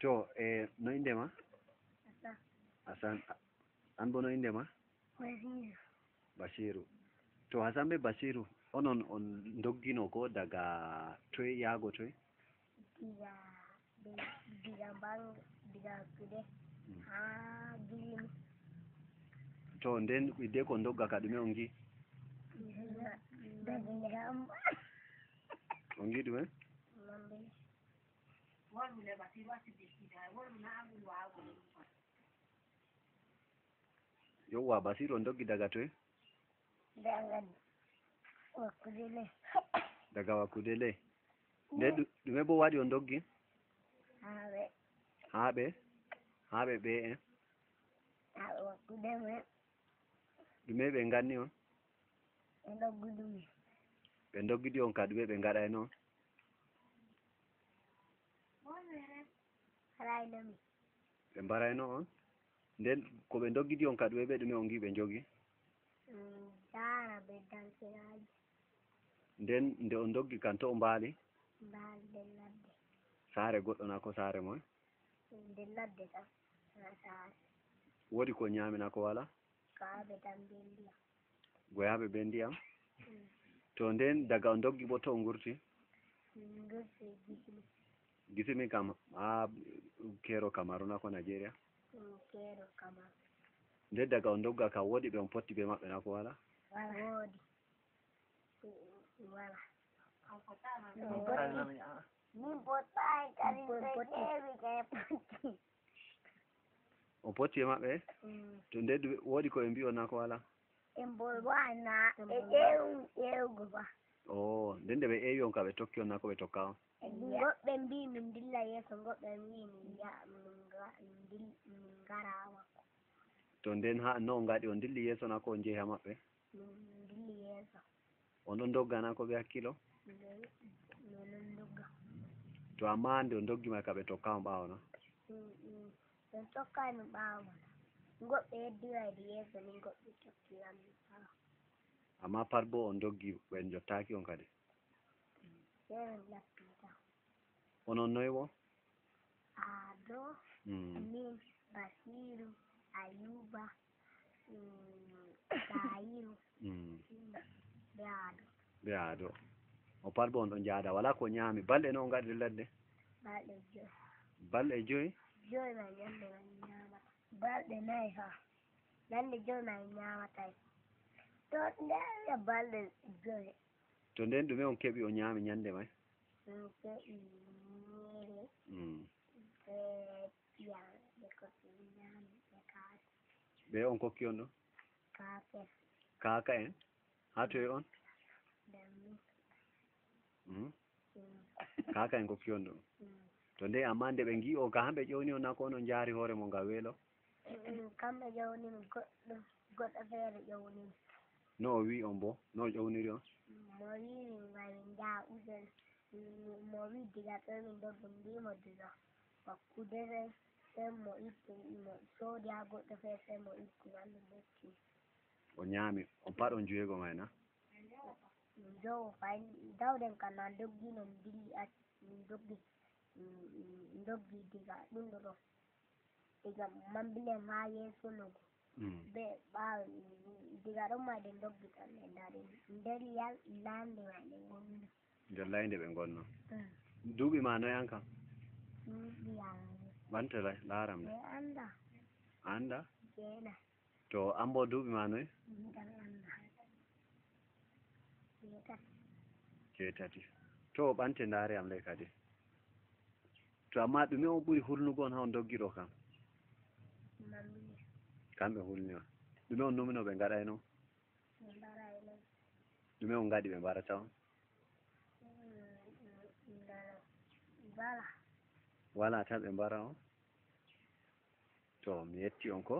to no inde ma Hasan an bo no inde ma Bashiru to Hasan be Bashiru onon on doggino ko daga toy yago toy diga kude ha gilimi to nden ɓidde ko dogga ka ɗume on gi on gi ɗume yowwa Basiru on doggi daga toy daga wakkude ley nde ɗume bo waɗi on doggi haaɓe ɓe en ɗume ɓe ganni on ɓe doggidi on ka ɗume ɓe gaɗay noon ɓe mbarayno on nden ko ɓe doggidi on ka ɗume ɓe ɗume on gi ɓe jogi nden nde on doggi kan to o mbaali saare goɗɗo na ko saare moy woodi ko ñaamina ko wala goyaɓe be ndiyam to nden daga on doggi bo to on gurti gisimi kam ha kero Kamaru na ko Nigeria nde daga on dogga kam woodi ɓe on potti be maɓɓe na ko wala on potti e maɓɓe to nde woodi ko ɓe mbi on na ko wala o nden nde ɓe ewi on ka ɓe tokki on na ko ɓe tokka on goɓɓe mbi min dilla yeeso goɓɓe mbi min ngara to nden ha no on gaɗi on dilli yeeso na ko on jeehi ha maɓɓe min dilli yeeso on ɗon dogga na ko ɓe hakkilo to amma nde on doggi may ka ɓe tokka on ɓaawo na ɓe tokka min ɓaawo goɓɓe yeddirayde yeeso min goɓɓe tokkiran min ɓaawo amma pat bo on doggi ɓen jottaki on kadi min lappita onon noy bo Ado min Basiru Ayuba Tahiru be Ado o pat bo on ɗon jaada wala ko ñaami balɗe no on gaɗi ladde balɗe joyi ma ñande man ñamata balɗe nayi ha ñande joyi ma ñamata to nde balɗe joyi to nden ɗume on keɓi o ñaami ñande may keɓi ñiri be piyam ɓe kokki ñaami ɓe kaake ɓe on kokki on ɗo kaaka en ha toye on kaaka en kokki on ɗo to nde amma nde ɓe ngi o ka hamɓe ƴewni on na ko onon jaari hoore mo nga weelo kamɓe ƴewnimi goɗɗo feere ƴewnimi no o wi on bo no o ƴewniri on mo wimi ngamin jaa usel mo wi diga toye min doggi mbimo diga wakkude sey mo itti mo soodi ha goɗɗo feere sey mo itti walla motti o ñaami on pat on juweego may na min jowo fay dawden kam na doggino mi dilli acci min doggi diga ɗum ɗo diga Mambilem ha yeeso Logo be ɓaawo diga ɗon ma ɗen doggi tan ɓe dari nder laande ma ɗe wonno nder laynde ɓe ngonno duuɓi ma noy an kam ɓante laaram de anda to an bo duuɓi ma noy jeetati to ɓante ndaare am ley kadi to amma ɗume on ɓuri hulnugo on ha on doggiɗo kam kamɓe hulni on ɗume on numino ɓe gaɗayno ɗume on gaɗi ɓe mbarata on wala tan ɓe mbara on to mi yetti on ko